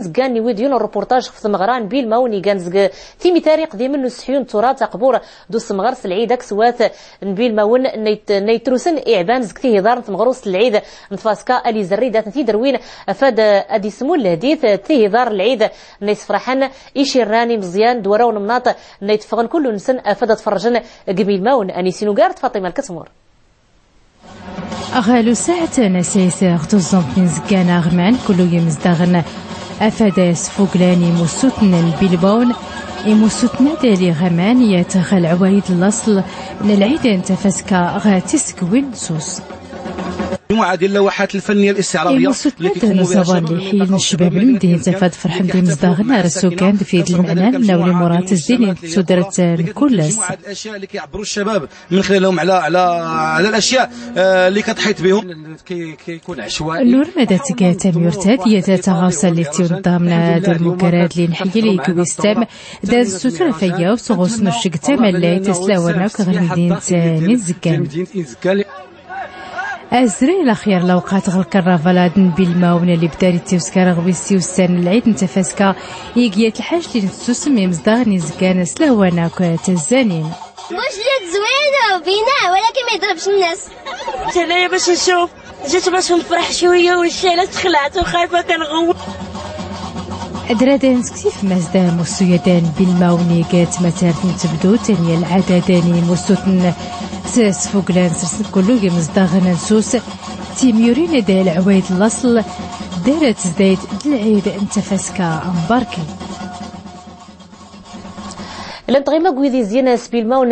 زكاني ويديون الروبورتاج في ثمغران بيل ماوني كانزق تيمي تاريخ دي منو سحيون تراث قبور دو سمغر سلعيد كسوات نبيل ماون نيتروسن اعبان زكتي هدار ثمغروس العيد نتفاسكا الي زريده تي دروين افاد ادي سمو الهديث تي هدار العيد نيس فرحان يشيراني مزيان دوراون مناط نيتفغن كل نسن افاد تفرجن قبيل ماون اني سينوغارت فاطمه الكسمور أغالو ساعة نسيس غتوزن بين زكانا غمان كلو يمزدغن أفاداس فوقلاني موسوتن بيلبون موسوتنا دالي غمان يتغل عوايد الأصل للعيد تفسكا غاتسكوين سوس مجموعة ديال اللوحات الفنية الاستعراضية اللي كيقوموا بها الشباب الشباب المدينة تفاد فرحان دي مزداغنا السكان في هذا المعنى ناولي مرات الزين سدرت كلس مجموعة الاشياء اللي كيعبروا الشباب من خلالهم على الاشياء اللي كتحيط بهم كيكون عشوائي النور مدى تكاتم يرتاد يتغاوص اللي تيوضامنا دور المكرات اللي نحيي لي كويستام داد السوتر فيا وسغوص نشق تملي تسلاونا كغمدين نزكان أزري الأخير لوقات غلق الرافالاد بالماون اللي بداري تيوسكا غويسي وسان العيد نتفاسكا يقيت الحاج اللي نتسوسم مزدغني زكان سلاوانا كتزانين واش جات زوينه وبينا ولكن ما يضربش الناس انا باش نشوف جات باش نفرح شويه والشاله تخلعت وخايفه كنغوت أدرادان سكتيف مازدان موسويدان بالماوني قات متارتن تبدو تانية العدداني موسوتن ساس فوقلان سرسن كلو يمزداغن نسوس تيميورين دا العوايد الأصل دارت زدايد العيد انتفاسكا مباركي لن تغيما قويدي زينة سبيل ماون